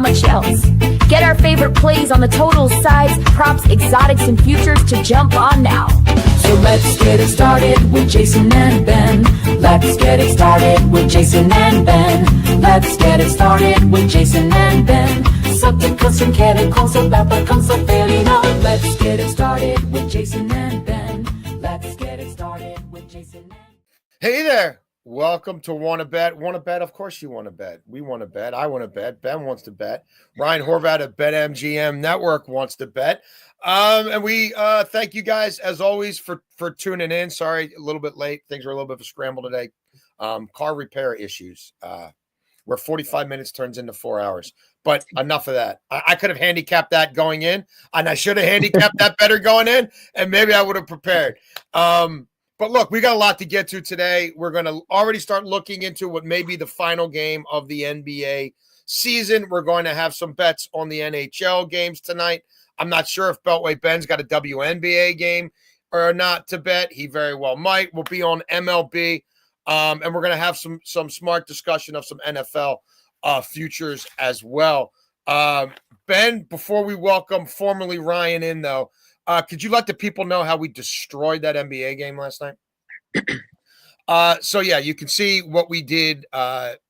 much else. Get our favorite plays on the totals, sides, props, exotics, and futures to jump on now. So let's get it started with Jason and Ben. Let's get it started with Jason and Ben. Let's get it started with Jason and Ben. Something custom chemicals about the concept failing on. Let's get it started with Jason and Ben. Let's get it started with Jason and Hey there. Welcome to Wanna Bet. Wanna Bet? Of course you want to bet. We want to bet. I want to bet. Ben wants to bet. Ryan Horvat of BetMGM Network wants to bet. And we thank you guys as always for tuning in. Sorry, a little bit late. Things are a little bit of a scramble today. Car repair issues. Where 45 minutes turns into 4 hours. But enough of that. I could have handicapped that going in, and I should have handicapped that better going in, and maybe I would have prepared. But look, we got a lot to get to today. We're going to already start looking into what may be the final game of the NBA season. We're going to have some bets on the NHL games tonight. I'm not sure if Beltway Ben's got a WNBA game or not to bet. He very well might. We'll be on MLB. And we're going to have some smart discussion of some NFL futures as well. Ben, before we welcome formerly Ryan in, though, could you let the people know how we destroyed that NBA game last night? So, yeah, you can see what we did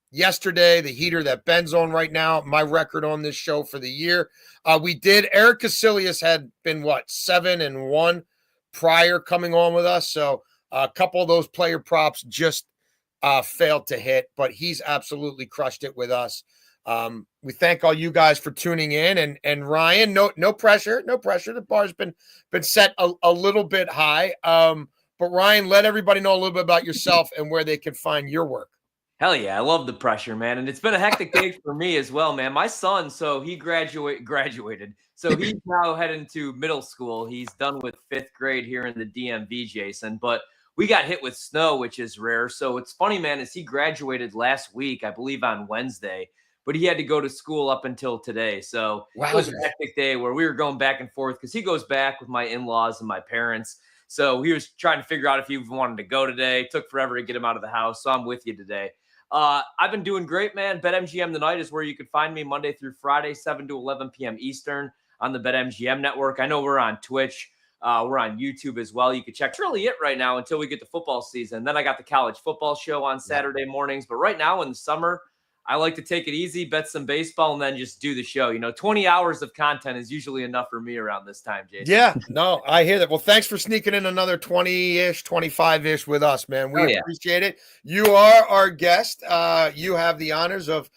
yesterday, the heater that Ben's on right now, my record on this show for the year. We did. Eric Casillas had been, 7-1 prior coming on with us. So a couple of those player props just failed to hit, but he's absolutely crushed it with us. We thank all you guys for tuning in, and Ryan, no pressure. The bar's been set a little bit high. But Ryan, let everybody know a little bit about yourself and where they can find your work. Hell yeah, I love the pressure, man. And it's been a hectic day for me as well, man. My son, so he graduated. So he's now heading to middle school. He's done with 5th grade here in the DMV, Jason. But we got hit with snow, which is rare. So it's funny, man, is he graduated last week, I believe on Wednesday, but he had to go to school up until today. So it was a hectic day where we were going back and forth because he goes back with my in-laws and my parents. So he was trying to figure out if he wanted to go today. It took forever to get him out of the house. So I'm with you today. I've been doing great, man. BetMGM Tonight is where you can find me Monday through Friday, 7 to 11 p.m. Eastern on the BetMGM Network. I know we're on Twitch. We're on YouTube as well. You can check. It's really it right now until we get to football season. Then I got the college football show on Saturday mornings. But right now in the summer, I like to take it easy, bet some baseball, and then just do the show. 20 hours of content is usually enough for me around this time, Jason. Yeah, no, I hear that. Well, thanks for sneaking in another 20-ish, 25-ish with us, man. We appreciate it. You are our guest. You have the honors of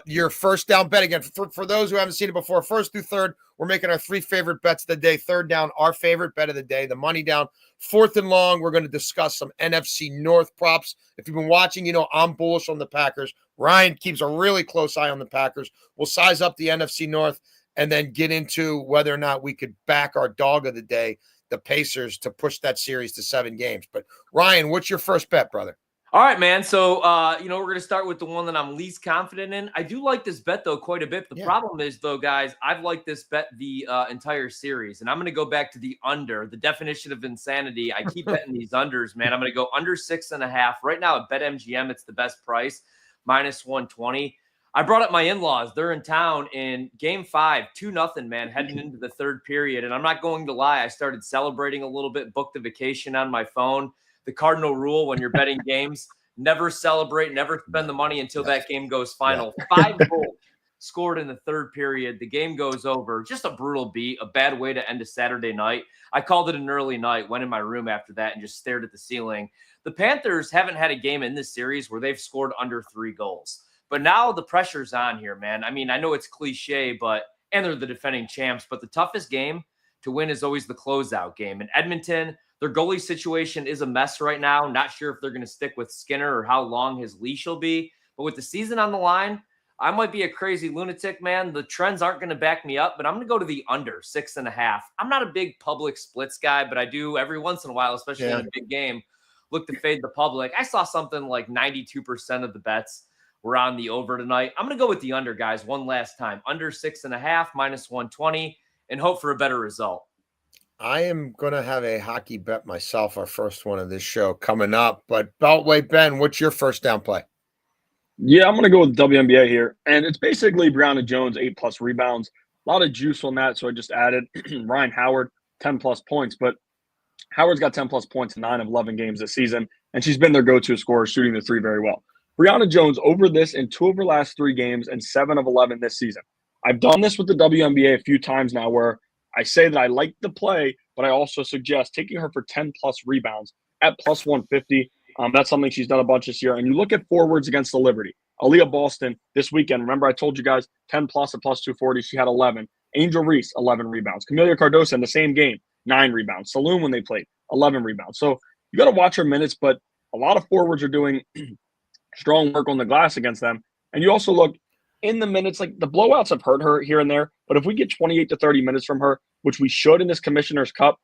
your first down bet. Again, for those who haven't seen it before, first through third, we're making our 3 favorite bets of the day. Third down, our favorite bet of the day, the money down. Fourth and long, we're going to discuss some NFC North props. If you've been watching, I'm bullish on the Packers. Ryan keeps a really close eye on the Packers. We'll size up the NFC North and then get into whether or not we could back our dog of the day, the Pacers, to push that series to 7 games. But Ryan, what's your first bet, brother? All right, man. So, we're going to start with the one that I'm least confident in. I do like this bet, though, quite a bit. The problem is, though, guys, I've liked this bet the entire series. And I'm going to go back to the under, the definition of insanity. I keep betting these unders, man. I'm going to go under 6.5. Right now at BetMGM, it's the best price, -120. I brought up my in-laws. They're in town in game 5, 2-0, man, heading into the third period. And I'm not going to lie. I started celebrating a little bit, booked a vacation on my phone. The cardinal rule when you're betting games, never celebrate, never spend the money until that game goes final. 5 goals scored in the third period. The game goes over. Just a brutal beat, a bad way to end a Saturday night. I called it an early night, went in my room after that and just stared at the ceiling. The Panthers haven't had a game in this series where they've scored under 3 goals. But now the pressure's on here, man. I mean, I know it's cliche, and they're the defending champs, but the toughest game to win is always the closeout game. In Edmonton, their goalie situation is a mess right now. Not sure if they're going to stick with Skinner or how long his leash will be. But with the season on the line, I might be a crazy lunatic, man. The trends aren't going to back me up, but I'm going to go to the under 6.5. I'm not a big public splits guy, but I do every once in a while, especially in a big game, look to fade the public. I saw something like 92% of the bets were on the over tonight. I'm going to go with the under, guys, one last time. Under 6.5, -120, and hope for a better result. I am going to have a hockey bet myself, our first one of this show coming up. But Beltway Ben, what's your first down play? Yeah, I'm going to go with WNBA here. And it's basically Brianna Jones, 8+ rebounds. A lot of juice on that. So I just added Ryan Howard, 10+ points. But Howard's got 10+ points in 9 of 11 games this season. And she's been their go-to scorer, shooting the three very well. Brianna Jones over this in 2 of her last 3 games and 7 of 11 this season. I've done this with the WNBA a few times now where I say that I like the play, but I also suggest taking her for 10+ rebounds at plus 150. That's something she's done a bunch this year. And you look at forwards against the Liberty. Aaliyah Boston this weekend. Remember, I told you guys 10+ at plus 240. She had 11. Angel Reese, 11 rebounds. Camelia Cardoso in the same game, 9 rebounds. Saloon when they played, 11 rebounds. So you got to watch her minutes, but a lot of forwards are doing strong work on the glass against them. And you also look in the minutes, like the blowouts have hurt her here and there. But if we get 28 to 30 minutes from her, which we should in this Commissioner's Cup,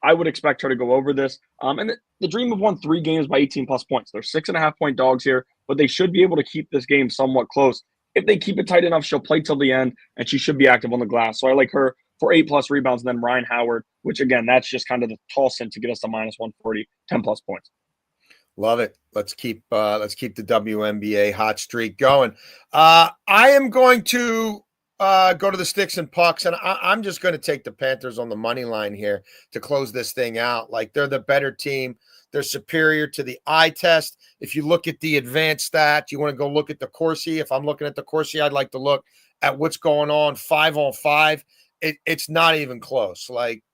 I would expect her to go over this. And the Dream have won 3 games by 18+ points. They're 6.5-point dogs here, but they should be able to keep this game somewhat close. If they keep it tight enough, she'll play till the end, and she should be active on the glass. So I like her for 8+ rebounds, and then Ryan Howard, which, again, that's just kind of the toss-in to get us to minus 140, 10+ points. Love it. Let's keep the WNBA hot streak going. I am going to go to the sticks and pucks, and I'm just going to take the Panthers on the money line here to close this thing out. Like, they're the better team. They're superior to the eye test. If you look at the advanced stat, you want to go look at the Corsi. If I'm looking at the Corsi, I'd like to look at what's going on 5-on-5. It's not even close. Like,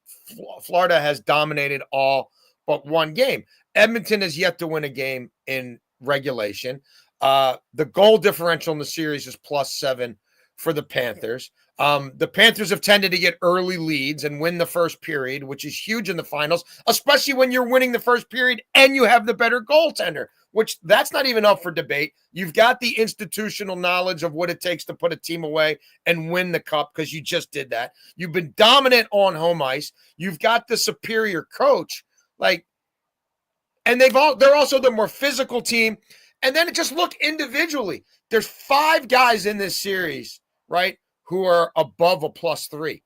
Florida has dominated all but one game. Edmonton has yet to win a game in regulation. The goal differential in the series is +7 for the Panthers. The Panthers have tended to get early leads and win the first period, which is huge in the finals, especially when you're winning the first period and you have the better goaltender, which that's not even up for debate. You've got the institutional knowledge of what it takes to put a team away and win the cup because you just did that. You've been dominant on home ice. You've got the superior coach. And they're also the more physical team. And then just look individually. There's 5 guys in this series, right, who are above a +3.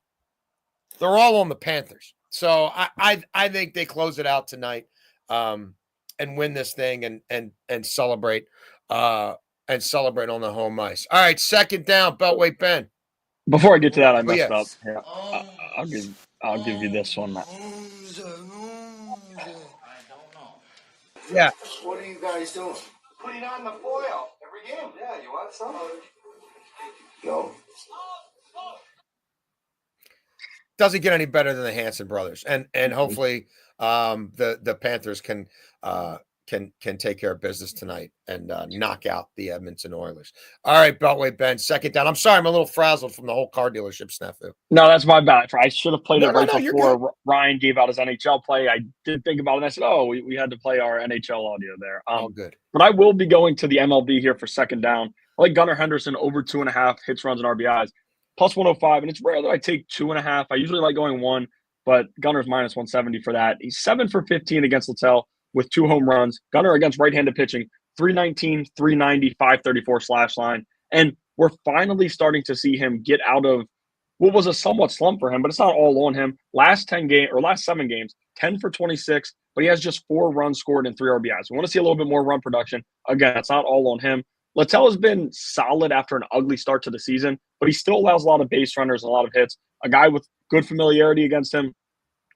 They're all on the Panthers. So I think they close it out tonight and win this thing and celebrate on the home ice. All right, second down, Beltway Ben. Before I get to that, I messed up. Here, I'll give you this one. Yeah. What are you guys doing? Putting on the foil every game. Yeah, you want some? No. Doesn't get any better than the Hanson brothers, and hopefully the Panthers can take care of business tonight and knock out the Edmonton Oilers. All right, Beltway Ben, second down. I'm sorry, I'm a little frazzled from the whole car dealership snafu. No, that's my bad. I should have played it right you're before Ryan gave out his NHL play. I did think about it, and I said, oh, we had to play our NHL audio there. Good. But I will be going to the MLB here for second down. I like Gunnar Henderson over 2.5 hits, runs, and RBIs. +105, and it's rare that I take 2.5. I usually like going 1, but Gunner's minus 170 for that. He's 7 for 15 against Littell with 2 home runs. Gunner against right-handed pitching, 319, 390, 534 slash line. And we're finally starting to see him get out of what was a somewhat slump for him, but it's not all on him. Last 7 games, 10 for 26, but he has just 4 runs scored and 3 RBIs. We want to see a little bit more run production. Again, it's not all on him. Littell has been solid after an ugly start to the season, but he still allows a lot of base runners and a lot of hits. A guy with good familiarity against him,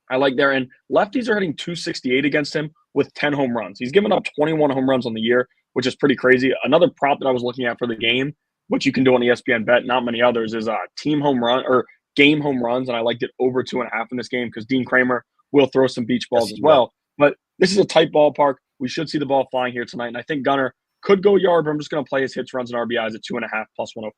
I like there. And lefties are hitting 268 against him with 10 home runs. He's given up 21 home runs on the year, which is pretty crazy. Another prop that I was looking at for the game, which you can do on ESPN Bet, not many others, is team home run or game home runs. And I liked it over 2.5 in this game because Dean Kramer will throw some beach balls as well. But this is a tight ballpark. We should see the ball flying here tonight. And I think Gunner could go yard, but I'm just going to play his hits, runs, and RBIs at 2.5 +105.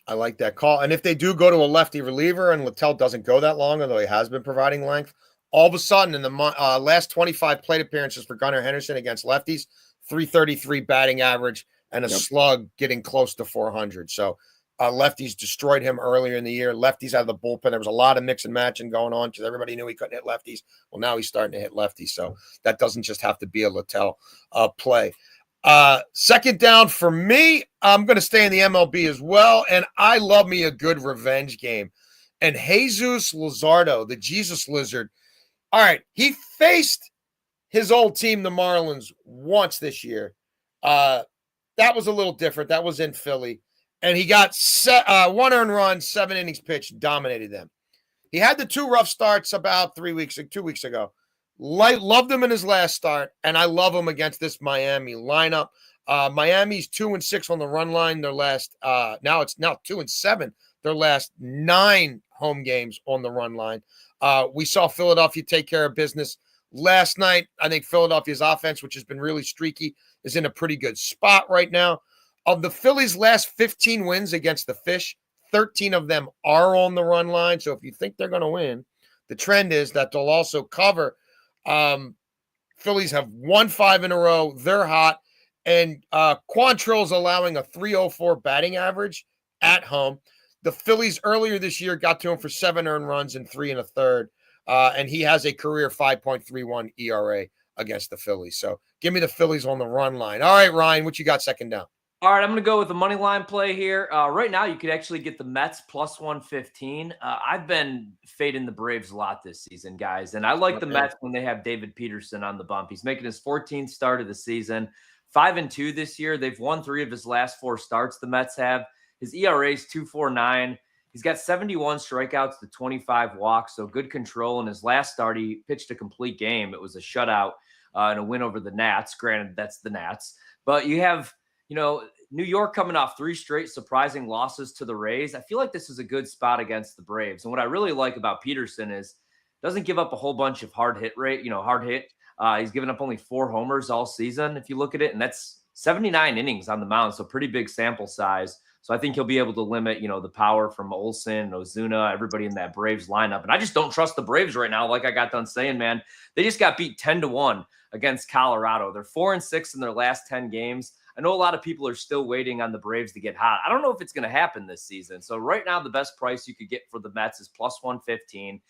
I like that call. And if they do go to a lefty reliever and Littell doesn't go that long, although he has been providing length, all of a sudden in the last 25 plate appearances for Gunnar Henderson against lefties, 333 batting average and a slug getting close to 400. So lefties destroyed him earlier in the year. Lefties out of the bullpen. There was a lot of mix and matching going on because everybody knew he couldn't hit lefties. Well, now he's starting to hit lefties. So that doesn't just have to be a Littell play. Second down for me, I'm going to stay in the MLB as well, and I love me a good revenge game. And Jesus Luzardo, the Jesus Lizard, all right, he faced his old team, the Marlins, once this year. that was a little different. That was in Philly. And he got 1 earned run, 7 innings pitched, dominated them. He had the 2 rough starts about 2 weeks ago. Loved him in his last start, and I love him against this Miami lineup. Miami's 2-6 on the run line. Their last now 2-7. Their last 9 home games on the run line. We saw Philadelphia take care of business last night. I think Philadelphia's offense, which has been really streaky, is in a pretty good spot right now. Of the Phillies' last 15 wins against the Fish, 13 of them are on the run line. So if you think they're going to win, the trend is that they'll also cover. Phillies have won 5 in a row. They're hot. And Quantrill's allowing a 304 batting average at home. The Phillies earlier this year got to him for 7 earned runs and 3 1/3. And he has a career 5.31 ERA against the Phillies. So give me the Phillies on the run line. All right, Ryan, what you got second down? All right, I'm going to go with the money line play here. Right now, you could actually get the Mets plus 115. I've been fading the Braves a lot this season, guys, and I like the Mets when they have David Peterson on the bump. He's making his 14th start of the season, 5-2 this year. They've won 3 of his last 4 starts. The Mets have. His ERA is 2.49. He's got 71 strikeouts to 25 walks, so good control. In his last start, he pitched a complete game. It was a shutout and a win over the Nats. Granted, that's the Nats, but you have. New York coming off 3 straight surprising losses to the Rays. I feel like this is a good spot against the Braves. And what I really like about Peterson is doesn't give up a whole bunch of hard hit. He's given up only 4 homers all season, if you look at it. And that's 79 innings on the mound. So pretty big sample size. So I think he'll be able to limit, the power from Olsen, Ozuna, everybody in that Braves lineup. And I just don't trust the Braves right now. Like I got done saying, man, they just got beat 10-1 against Colorado. They're 4-6 in their last 10 games. I know a lot of people are still waiting on the Braves to get hot. I don't know if it's going to happen this season. So right now, the best price you could get for the Mets is plus 115.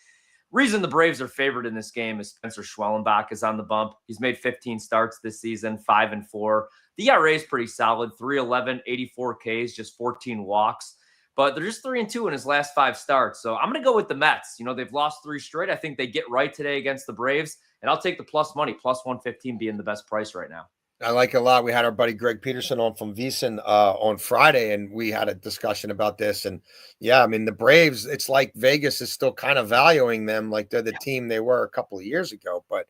Reason the Braves are favored in this game is Spencer Schwellenbach is on the bump. He's made 15 starts this season, 5-4. The ERA is pretty solid, 3.11, 84 Ks, just 14 walks. But they're just 3-2 in his last 5 starts. So I'm going to go with the Mets. They've lost 3 straight. I think they get right today against the Braves. And I'll take the plus money, plus 115 being the best price right now. I like it a lot. We had our buddy Greg Peterson on from VSiN on Friday, and we had a discussion about this. And yeah, I mean, the Braves, it's like Vegas is still kind of valuing them like they're the team they were a couple of years ago. But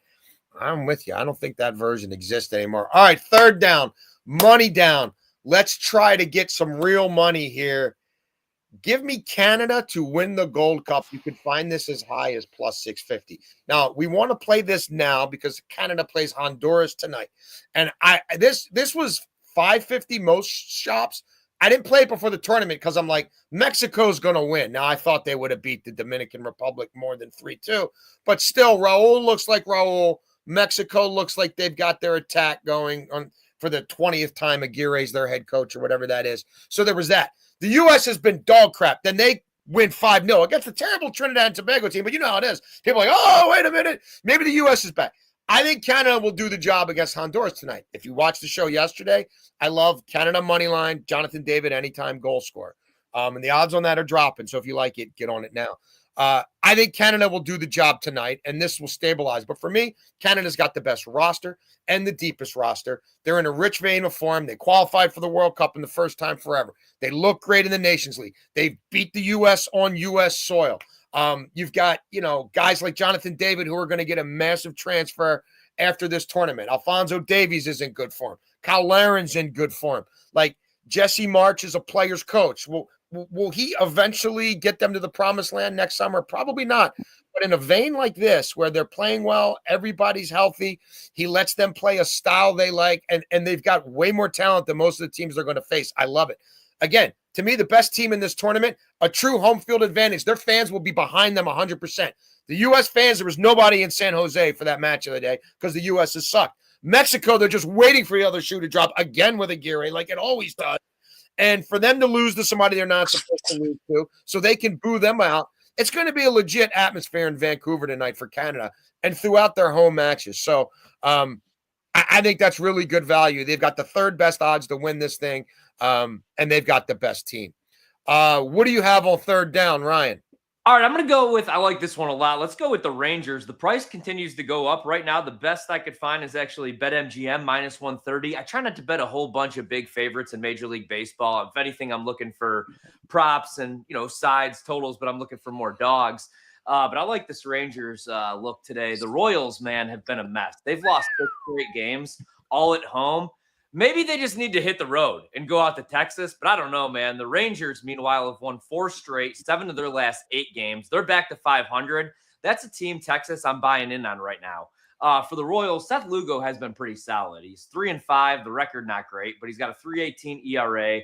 I'm with you. I don't think that version exists anymore. All right, third down, money down. Let's try to get some real money here. Give me Canada to win the Gold Cup. You could find this as high as plus 650. Now, we want to play this now because Canada plays Honduras tonight. And this was 550 most shops. I didn't play it before the tournament because I'm like, Mexico's going to win. Now, I thought they would have beat the Dominican Republic more than 3-2. But still, Raul looks like Raul. Mexico looks like they've got their attack going on for the 20th time. Aguirre's their head coach or whatever that is. So there was that. The U.S. has been dog crap. Then they win 5-0 against the terrible Trinidad and Tobago team. But you know how it is. People are like, oh, wait a minute. Maybe the U.S. is back. I think Canada will do the job against Honduras tonight. If you watched the show yesterday, I love Canada money line, Jonathan David, anytime goal scorer. And the odds on that are dropping. So if you like it, get on it now. I think Canada will do the job tonight, and this will stabilize. But for me, Canada's got the best roster and the deepest roster. They're in a rich vein of form. They qualified for the World Cup in the first time forever. They look great in the Nations League. They beat the U.S. on U.S. soil. You've got, guys like Jonathan David who are going to get a massive transfer after this tournament. Alphonso Davies is in good form. Kyle Laren's in good form. Like Jesse March is a player's coach. Will he eventually get them to the promised land next summer? Probably not. But in a vein like this, where they're playing well, everybody's healthy, he lets them play a style they like, and they've got way more talent than most of the teams they're going to face. I love it. Again, to me, the best team in this tournament, a true home field advantage. Their fans will be behind them 100%. The U.S. fans, there was nobody in San Jose for that match of the day because the U.S. has sucked. Mexico, they're just waiting for the other shoe to drop again with Aguirre, like it always does. And for them to lose to somebody they're not supposed to lose to, so they can boo them out, it's going to be a legit atmosphere in Vancouver tonight for Canada and throughout their home matches. So I think that's really good value. They've got the 3rd best odds to win this thing, and they've got the best team. What do you have on third down, Ryan? All right, I'm going to go with, I like this one a lot. Let's go with the Rangers. The price continues to go up right now. The best I could find is actually BetMGM minus 130. I try not to bet a whole bunch of big favorites in Major League Baseball. If anything, I'm looking for props and, sides, totals, but I'm looking for more dogs. But I like this Rangers look today. The Royals, man, have been a mess. They've lost 6 straight games, all at home. Maybe they just need to hit the road and go out to Texas, but I don't know, man. The Rangers, meanwhile, have won 4 straight, 7 of their last 8 games. They're back to 500. That's a team, Texas, I'm buying in on right now. For the Royals, Seth Lugo has been pretty solid. He's 3-5, the record not great, but he's got a 3.18 ERA,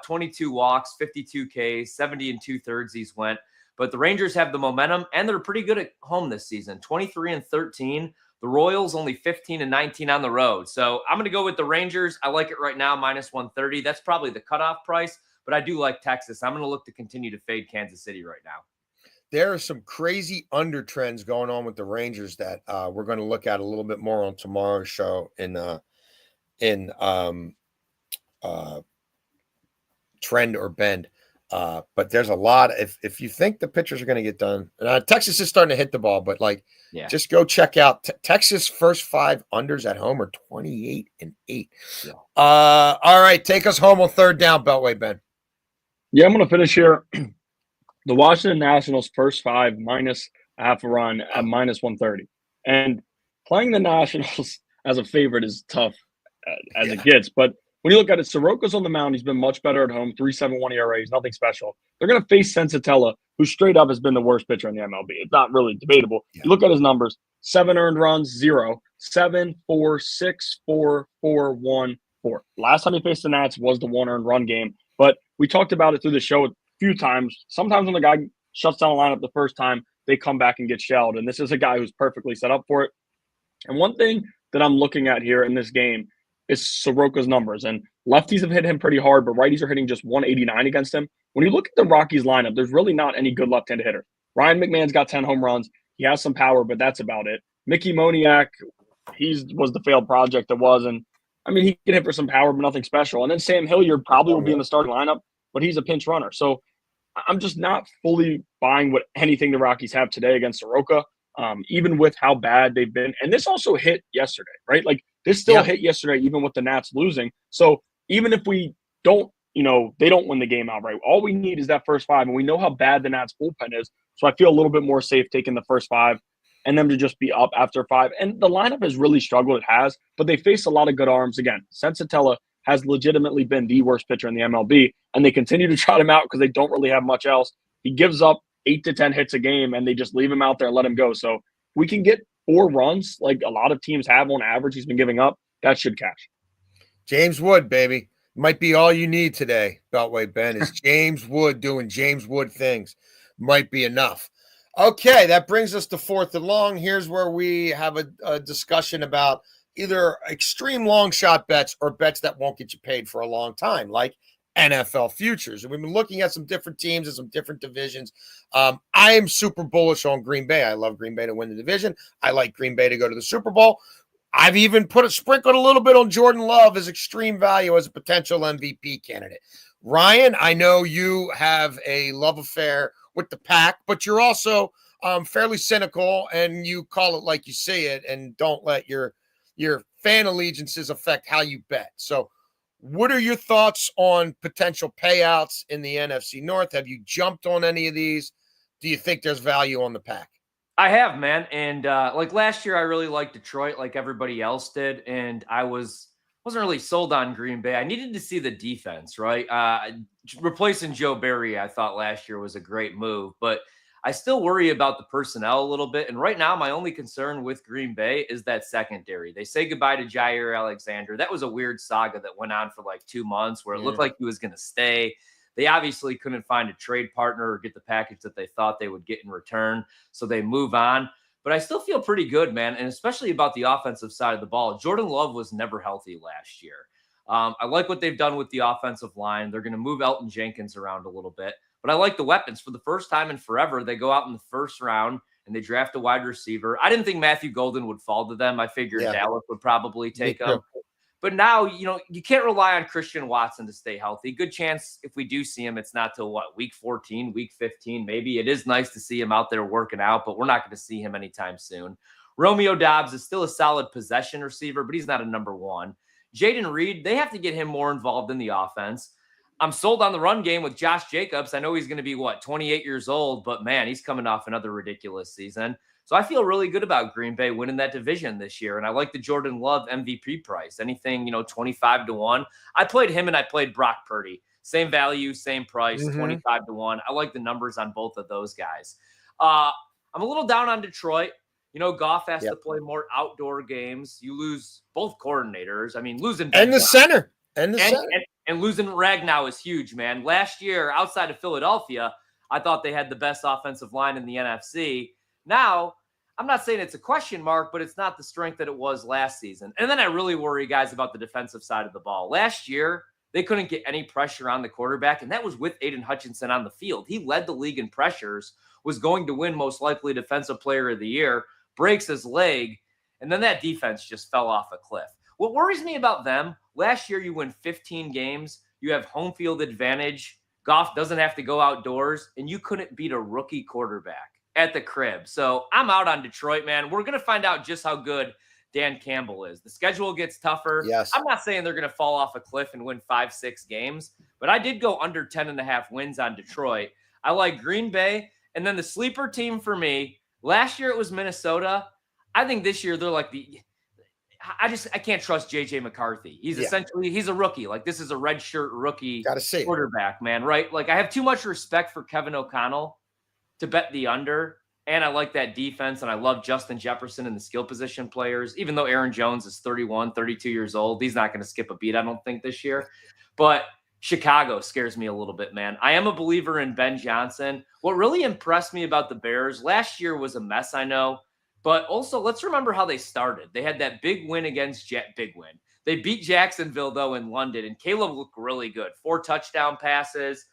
22 walks, 52 Ks, 70 2/3 he's went. But the Rangers have the momentum, and they're pretty good at home this season, 23-13. The Royals only 15-19 on the road. So I'm going to go with the Rangers. I like it right now, minus 130. That's probably the cutoff price, but I do like Texas. I'm going to look to continue to fade Kansas City right now. There are some crazy under trends going on with the Rangers that we're going to look at a little bit more on tomorrow's show in Trend or Bend. But there's a lot. If you think the pitchers are going to get done, Texas is starting to hit the ball, but just go check out Texas first 5 unders at home are 28-8. Yeah. All right, take us home on third down, Beltway Ben. Yeah, I'm going to finish here. The Washington Nationals first 5 minus a half a run at minus 130, and playing the Nationals as a favorite is tough as it gets, but. When you look at it, Soroka's on the mound. He's been much better at home, 3.71 ERA. He's nothing special. They're going to face Sensatella, who straight up has been the worst pitcher in the MLB. It's not really debatable. Yeah. You look at his numbers, 7 earned runs, 0. 7, 4, 6, 4, 4, 1, 4. Last time he faced the Nats was the 1 earned run game. But we talked about it through the show a few times. Sometimes when the guy shuts down a lineup the first time, they come back and get shelled. And this is a guy who's perfectly set up for it. And one thing that I'm looking at here in this game is Soroka's numbers. And lefties have hit him pretty hard, but righties are hitting just 189 against him. When you look at the Rockies lineup, there's really not any good left-handed hitter. Ryan McMahon's got 10 home runs. He has some power, but that's about it. Mickey Moniak, was the failed project that was. And, he can hit for some power, but nothing special. And then Sam Hilliard probably will be in the starting lineup, but he's a pinch runner. So I'm just not fully buying what anything the Rockies have today against Soroka, even with how bad they've been. And this also hit yesterday, right? This still hit yesterday, even with the Nats losing. So even if we don't, they don't win the game outright, all we need is that first 5. And we know how bad the Nats bullpen is. So I feel a little bit more safe taking the first 5 and them to just be up after 5. And the lineup has really struggled. It has, but they face a lot of good arms. Again, Sensatella has legitimately been the worst pitcher in the MLB, and they continue to trot him out because they don't really have much else. He gives up 8 to 10 hits a game, and they just leave him out there and let him go. So we can get 4 runs like a lot of teams have on average he's been giving up. That should cash. James Wood, baby. Might be all you need today, Beltway Ben, is James Wood doing James Wood things. Might be enough. Okay, that brings us to fourth and long. Here's where we have a discussion about either extreme long shot bets or bets that won't get you paid for a long time, like NFL futures. And we've been looking at some different teams and some different divisions. I am super bullish on Green Bay. I love Green Bay to win the division. I like Green Bay to go to the Super Bowl. I've even sprinkled a little bit on Jordan Love as extreme value as a potential MVP candidate. Ryan, I know you have a love affair with the pack, but you're also fairly cynical and you call it like you see it and don't let your fan allegiances affect how you bet. So what are your thoughts on potential payouts in the NFC North? Have you jumped on any of these? Do you think there's value on the pack? I have, man. And last year, I really liked Detroit like everybody else did. And I wasn't really sold on Green Bay. I needed to see the defense, right? Replacing Joe Barry, I thought last year was a great move. But I still worry about the personnel a little bit. And right now, my only concern with Green Bay is that secondary. They say goodbye to Jair Alexander. That was a weird saga that went on for 2 months where it looked like he was going to stay. They obviously couldn't find a trade partner or get the package that they thought they would get in return. So they move on. But I still feel pretty good, man, and especially about the offensive side of the ball. Jordan Love was never healthy last year. I like what they've done with the offensive line. They're going to move Elton Jenkins around a little bit. But I like the weapons. For the first time in forever, they go out in the first round and they draft a wide receiver. I didn't think Matthew Golden would fall to them. I figured Dallas would probably take him. But now, you can't rely on Christian Watson to stay healthy. Good chance if we do see him, it's not till week 14, week 15, maybe. It is nice to see him out there working out, but we're not going to see him anytime soon. Romeo Doubs is still a solid possession receiver, but he's not a number one. Jaden Reed, they have to get him more involved in the offense. I'm sold on the run game with Josh Jacobs. I know he's going to be 28 years old, but man, he's coming off another ridiculous season. So I feel really good about Green Bay winning that division this year. And I like the Jordan Love MVP price. Anything, 25-1. I played him and I played Brock Purdy. Same value, same price, 25-1. I like the numbers on both of those guys. I'm a little down on Detroit. Goff has to play more outdoor games. You lose both coordinators. I mean, losing and the center. And losing Ragnow is huge, man. Last year, outside of Philadelphia, I thought they had the best offensive line in the NFC. Now, I'm not saying it's a question mark, but it's not the strength that it was last season. And then I really worry, guys, about the defensive side of the ball. Last year, they couldn't get any pressure on the quarterback, and that was with Aiden Hutchinson on the field. He led the league in pressures, was going to win most likely Defensive Player of the Year, breaks his leg, and then that defense just fell off a cliff. What worries me about them, last year you win 15 games, you have home field advantage, Goff doesn't have to go outdoors, and you couldn't beat a rookie quarterback at the crib. So I'm out on Detroit, man. We're going to find out just how good Dan Campbell is. The schedule gets tougher. Yes. I'm not saying they're going to fall off a cliff and win 5-6 games, but I did go under 10.5 wins on Detroit. I like Green Bay. And then the sleeper team for me, last year it was Minnesota. I think this year they're like I can't trust JJ McCarthy. He's essentially, he's a rookie. Like, this is a redshirt rookie quarterback, man, right? Like, I have too much respect for Kevin O'Connell to bet the under, and I like that defense, and I love Justin Jefferson and the skill position players. Even though Aaron Jones is 31, 32 years old, he's not going to skip a beat, I don't think, this year. But Chicago scares me a little bit, man. I am a believer in Ben Johnson. What really impressed me about the Bears, last year was a mess, I know, but also let's remember how they started. They had that big win against They beat Jacksonville, though, in London, and Caleb looked really good. 4 touchdown passes.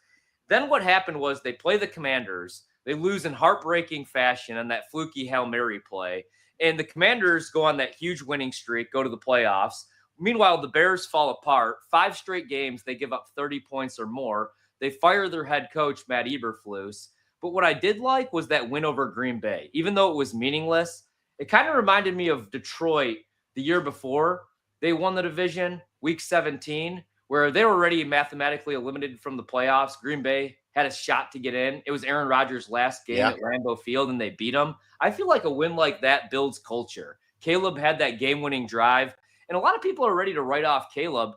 Then what happened was they play the Commanders. They lose in heartbreaking fashion on that fluky Hail Mary play. And the Commanders go on that huge winning streak, go to the playoffs. Meanwhile, the Bears fall apart. 5 straight games, they give up 30 points or more. They fire their head coach, Matt Eberflus. But what I did like was that win over Green Bay. Even though it was meaningless, it kind of reminded me of Detroit the year before. They won the division, week 17, where they were already mathematically eliminated from the playoffs. Green Bay had a shot to get in. It was Aaron Rodgers' last game at Lambeau Field, and they beat him. I feel like a win like that builds culture. Caleb had that game-winning drive, and a lot of people are ready to write off Caleb.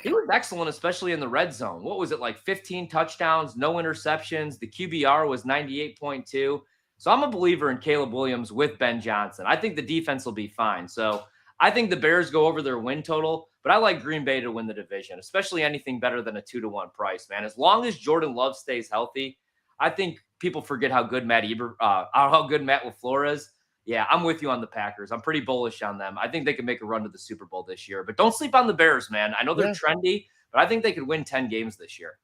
He was excellent, especially in the red zone. What was it, like 15 touchdowns, no interceptions? The QBR was 98.2. So I'm a believer in Caleb Williams with Ben Johnson. I think the defense will be fine. So I think the Bears go over their win total, but I like Green Bay to win the division, especially anything better than a 2-1 price, man. As long as Jordan Love stays healthy, I think people forget how good Matt LaFleur is. Yeah, I'm with you on the Packers. I'm pretty bullish on them. I think they can make a run to the Super Bowl this year, but don't sleep on the Bears, man. I know they're trendy, but I think they could win 10 games this year.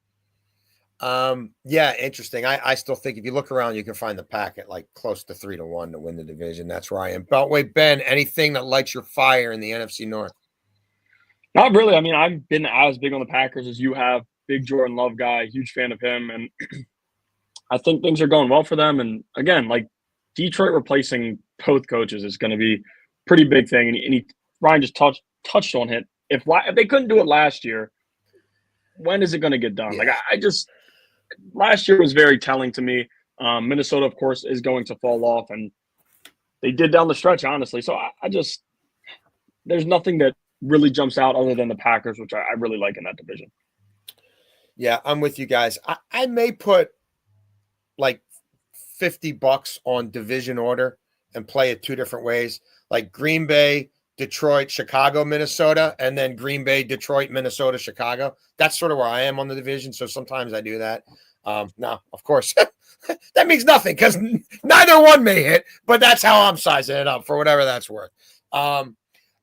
Interesting. I still think if you look around, you can find the Pack at like close to 3-1 to win the division. That's where I am. Beltway Ben, anything that lights your fire in the NFC North? Not really. I mean, I've been as big on the Packers as you have. Big Jordan Love guy, huge fan of him. And I think things are going well for them. And again, like Detroit replacing both coaches is going to be a pretty big thing. And Ryan just touched on it. If they couldn't do it last year, when is it going to get done? Yeah. Like last year was very telling to me. Minnesota, of course, is going to fall off, and they did down the stretch, honestly. So there's nothing that really jumps out other than the Packers, which I really like in that division. Yeah, I'm with you guys. I may put like $50 on division order and play it 2 different ways, like Green Bay, Detroit, Chicago, Minnesota, and then Green Bay, Detroit, Minnesota, Chicago. That's sort of where I am on the division. So sometimes I do that. Now, of course, that means nothing because neither one may hit, but that's how I'm sizing it up for whatever that's worth. All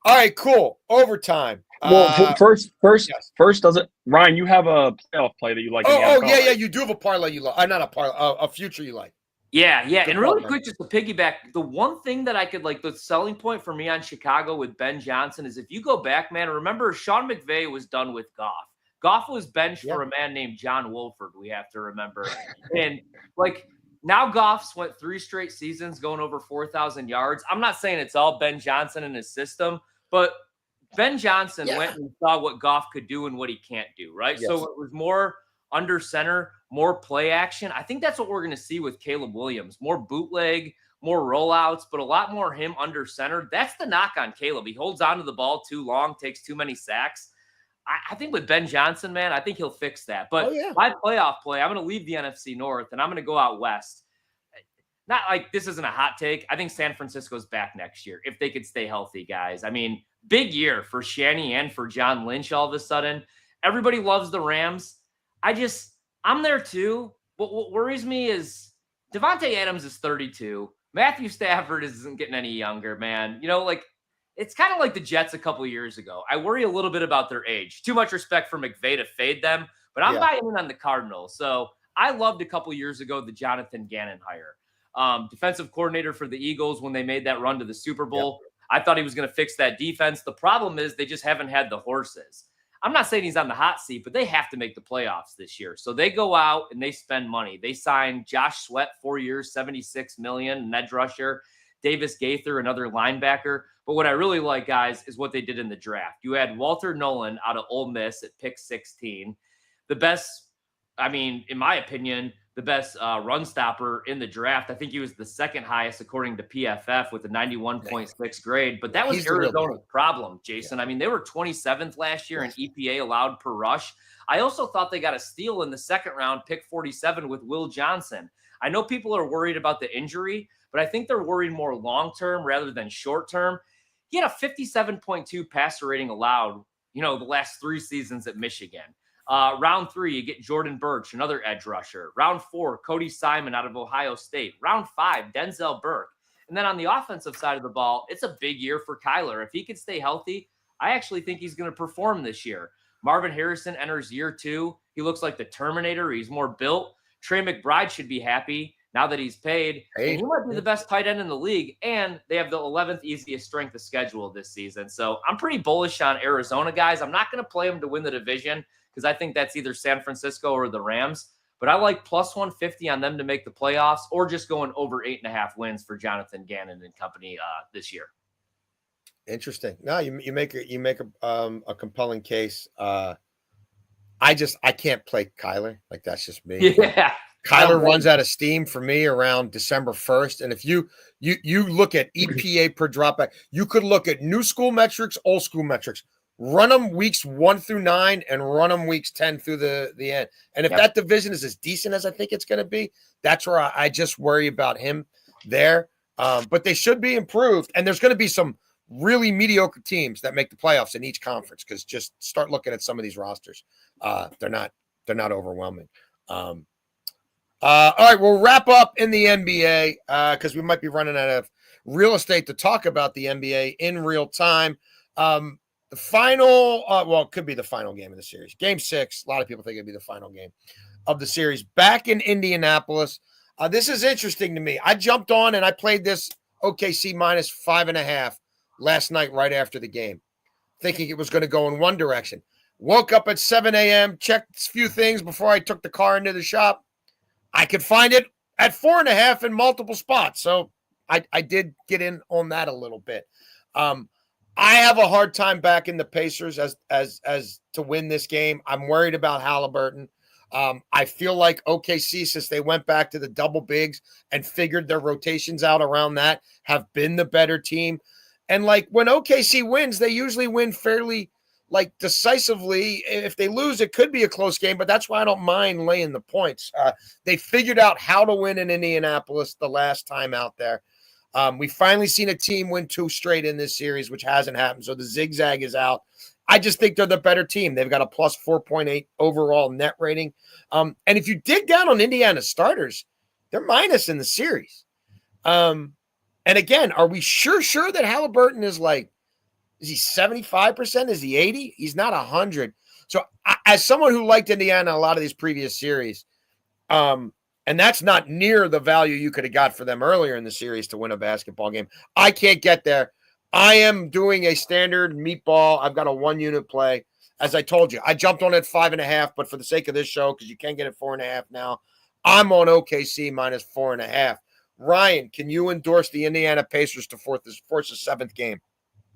right, cool. Overtime. Well, first, yes. does it, Ryan? You have a playoff play that you like. Yeah. You do have a parlay you like. Not a parlay, a future you like. Yeah. Good And really point, quick, just to piggyback, the one thing that I could like, the selling point for me on Chicago with Ben Johnson is if you go back, man, remember Sean McVay was done with Goff. Goff was benched Yeah. for a man named John Wolford, we have to remember. And like now Goff's went 3 straight seasons going over 4,000 yards. I'm not saying it's all Ben Johnson and his system, but Ben Johnson went and saw what Goff could do and what he can't do, right? Yes. So it was more under center, more play action. I think that's what we're going to see with Caleb Williams. More bootleg, more rollouts, but a lot more him under center. That's the knock on Caleb. He holds on to the ball too long, takes too many sacks. I think with Ben Johnson, man, I think he'll fix that. But my playoff play, I'm going to leave the NFC North and I'm going to go out west. Not like this isn't a hot take. I think San Francisco's back next year if they could stay healthy, guys. I mean, big year for Shanny and for John Lynch all of a sudden. Everybody loves the Rams. I'm there too. What worries me is Devontae Adams is 32. Matthew Stafford isn't getting any younger, man. You know, like it's kind of like the Jets a couple of years ago. I worry a little bit about their age. Too much respect for McVay to fade them, but I'm buying in on the Cardinals. So I loved a couple of years ago the Jonathan Gannon hire. Defensive coordinator for the Eagles when they made that run to the Super Bowl. I thought he was going to fix that defense. The problem is they just haven't had the horses. I'm not saying he's on the hot seat, but they have to make the playoffs this year. So they go out and they spend money. They sign Josh Sweat, 4 years, $76 million, edge rusher, Davis Gaither, another linebacker. But what I really like, guys, is what they did in the draft. You had Walter Nolan out of Ole Miss at pick 16. The best, I mean, in my opinion, the best run stopper in the draft. I think he was the second highest according to PFF with a 91.6 grade. But that was Arizona's problem, Jason. I mean, they were 27th last year in EPA allowed per rush. I also thought they got a steal in the second round, pick 47 with Will Johnson. I know people are worried about the injury, but I think they're worried more long-term rather than short-term. He had a 57.2 passer rating allowed, the last 3 seasons at Michigan. Round 3, you get Jordan Birch, another edge rusher. Round 4, Cody Simon out of Ohio State. Round 5, Denzel Burke. And then on the offensive side of the ball, it's a big year for Kyler. If he could stay healthy, I actually think he's going to perform this year. Marvin Harrison enters year 2. He looks like the Terminator. He's more built. Trey McBride should be happy now that he's paid. And he might be the best tight end in the league. And they have the 11th easiest strength of schedule this season. So I'm pretty bullish on Arizona, guys. I'm not going to play them to win the division, because I think that's either San Francisco or the Rams. But I like plus 150 on them to make the playoffs, or just going over 8.5 wins for Jonathan Gannon and company this year. Interesting. No, you make a compelling case. I can't play Kyler. Like, that's just me. Yeah. Kyler runs out of steam for me around December 1st. And if you look at EPA per dropback, you could look at new school metrics, old school metrics. Run them weeks 1 through 9 and run them weeks 10 through the end. And if that division is as decent as I think it's going to be, that's where I just worry about him there. But they should be improved. And there's going to be some really mediocre teams that make the playoffs in each conference, because just start looking at some of these rosters. They're not overwhelming. All right, we'll wrap up in the NBA because we might be running out of real estate to talk about the NBA in real time. The final, it could be the final game of the series. Game 6, a lot of people think it'd be the final game of the series. Back in Indianapolis. This is interesting to me. I jumped on and I played this OKC minus 5.5 last night right after the game, thinking it was going to go in one direction. Woke up at 7 a.m., checked a few things before I took the car into the shop. I could find it at 4.5 in multiple spots. So I did get in on that a little bit. I have a hard time backing the Pacers as to win this game. I'm worried about Halliburton. I feel like OKC, since they went back to the double bigs and figured their rotations out around that, have been the better team. And like when OKC wins, they usually win fairly decisively. If they lose, it could be a close game, but that's why I don't mind laying the points. They figured out how to win in Indianapolis the last time out there. We finally seen a team win 2 straight in this series, which hasn't happened. So the zigzag is out. I just think they're the better team. They've got a plus 4.8 overall net rating. And if you dig down on Indiana starters, they're minus in the series. And again, are we sure that Halliburton is is he 75%? Is he 80? He's not 100. So as someone who liked Indiana a lot of these previous series, and And that's not near the value you could have got for them earlier in the series to win a basketball game. I can't get there. I am doing a standard meatball. I've got a 1-unit play. As I told you, I jumped on it 5.5, but for the sake of this show, because you can't get it 4.5 now, I'm on OKC minus 4.5. Ryan, can you endorse the Indiana Pacers to force the 7th game?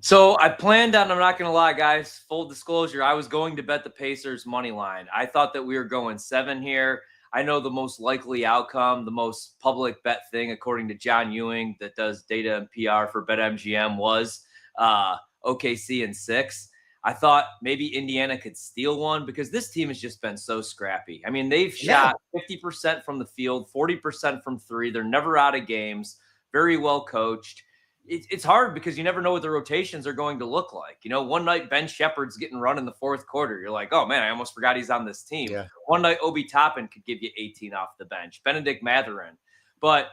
So I planned on, I'm not going to lie, guys, full disclosure, I was going to bet the Pacers money line. I thought that we were going 7 here. I know the most likely outcome, the most public bet thing, according to John Ewing, that does data and PR for BetMGM, was OKC in 6. I thought maybe Indiana could steal one because this team has just been so scrappy. I mean, they've shot 50% from the field, 40% from 3. They're never out of games, very well coached. It's hard because you never know what the rotations are going to look like. You know, one night Ben Shepherd's getting run in the 4th quarter. You're like, oh, man, I almost forgot he's on this team. Yeah. One night Obi Toppin could give you 18 off the bench, Benedict Mathurin. But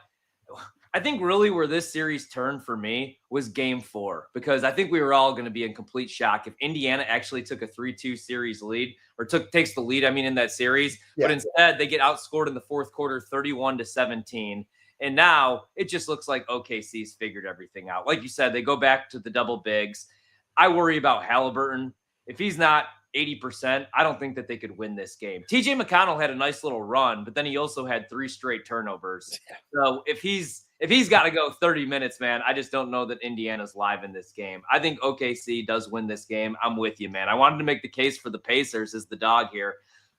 I think really where this series turned for me was game 4, because I think we were all going to be in complete shock if Indiana actually took a 3-2 series lead or takes the lead, in that series. Yeah. But instead they get outscored in the 4th quarter, 31-17. And now it just looks like OKC's figured everything out. Like you said, they go back to the double bigs. I worry about Halliburton. If he's not 80%, I don't think that they could win this game. TJ McConnell had a nice little run, but then he also had 3 straight turnovers. So if he's got to go 30 minutes, man, I just don't know that Indiana's live in this game. I think OKC does win this game. I'm with you, man. I wanted to make the case for the Pacers as the dog here.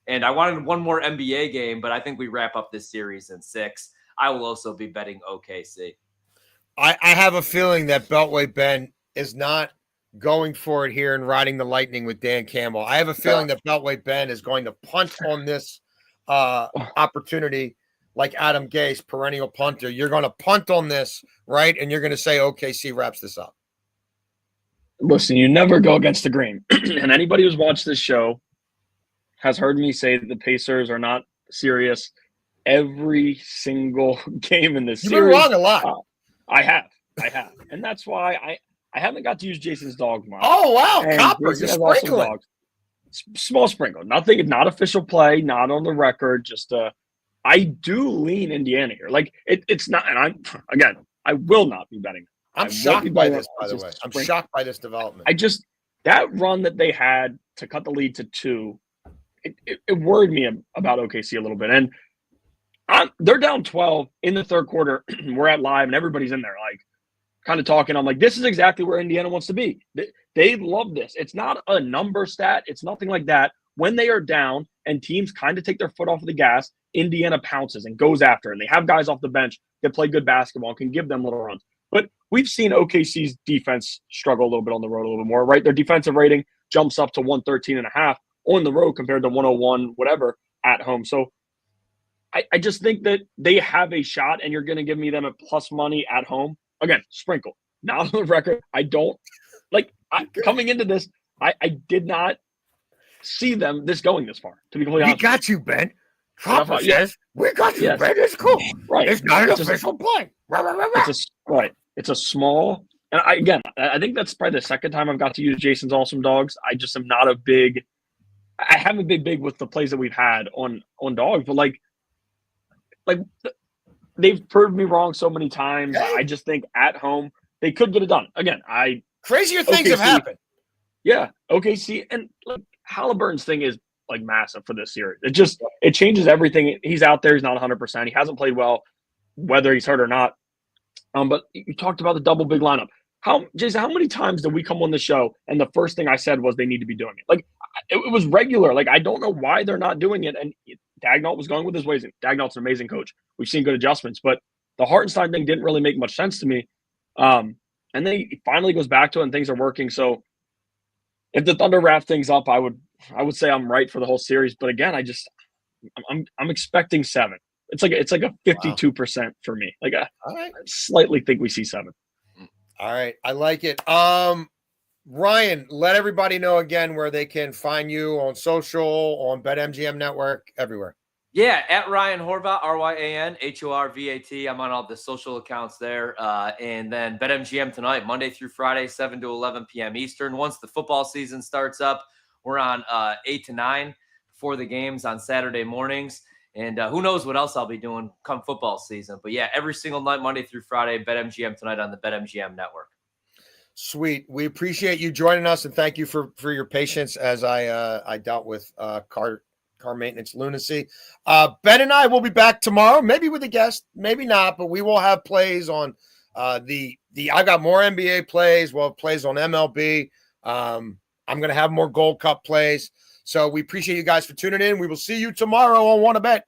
And I wanted one more NBA game, but I think we wrap up this series in 6. I will also be betting OKC. I have a feeling that Beltway Ben is not going for it here and riding the lightning with Dan Campbell. I have a feeling that Beltway Ben is going to punt on this opportunity like Adam Gase, perennial punter. You're going to punt on this, right? And you're going to say OKC wraps this up. Listen, you never go against the grain. And anybody who's watched this show has heard me say that the Pacers are not serious every single game in this series. You've been wrong a lot. I have. And that's why I haven't got to use Jason's dog much. Oh, wow. Copper, you're sprinkling. Small sprinkle. Nothing, not official play, not on the record. Just I do lean Indiana here. Like it's not, and I will not be betting. I'm shocked by this, by the way. I'm shocked by this development. That run that they had to cut the lead to 2, it worried me about OKC a little bit. And they're down 12 in the 3rd quarter. We're at live and everybody's in there like kind of talking. I'm like, this is exactly where Indiana wants to be. They love this. It's not a number stat. It's nothing like that. When they are down and teams kind of take their foot off of the gas, Indiana pounces and goes after, and they have guys off the bench that play good basketball and can give them little runs. But we've seen OKC's defense struggle a little bit on the road a little bit more, right? Their defensive rating jumps up to 113.5 on the road compared to 101, whatever, at home. So I just think that they have a shot, and you're going to give me them at plus money at home. Again, sprinkle, not on the record. I don't like coming into this. I did not see them going this far. To be completely honest, we got you, Ben. Papa says we got you, Ben. It's cool. Right? It's not an official play. It's a small, and I think that's probably the second time I've got to use Jason's awesome dogs. I just am not a big. I haven't been big with the plays that we've had on dogs, but like they've proved me wrong so many times. Hey. I just think at home they could get it done. Again, crazier things have happened. Yeah, OKC and Halliburton's thing is like massive for this series. It changes everything. He's out there. He's not 100%. He hasn't played well, whether he's hurt or not. But you talked about the double big lineup. Jason, how many times did we come on the show and the first thing I said was they need to be doing it? Like it was regular. Like I don't know why they're not doing it. And Daigneault was going with his ways. Daigneault's an amazing coach. We've seen good adjustments, but the Hartenstein thing didn't really make much sense to me. And then he finally goes back to it and things are working. So if the Thunder wrap things up, I would say I'm right for the whole series. But again, I'm expecting 7. It's like a 52% for me. Like I slightly think we see 7. All right. I like it. Ryan, let everybody know again where they can find you on social, on BetMGM Network, everywhere. Yeah, at Ryan Horvat, RYAN HORVAT. I'm on all the social accounts there. And then BetMGM tonight, Monday through Friday, 7 to 11 p.m. Eastern. Once the football season starts up, we're on 8 to 9 before the games on Saturday mornings. And who knows what else I'll be doing come football season. But yeah, every single night, Monday through Friday, BetMGM tonight on the BetMGM network. Sweet. We appreciate you joining us, and thank you for your patience as I dealt with car maintenance lunacy. Ben and I will be back tomorrow, maybe with a guest, maybe not, but we will have plays on I got more NBA plays. We'll have plays on MLB. I'm going to have more Gold Cup plays. So we appreciate you guys for tuning in. We will see you tomorrow on Wanna Bet.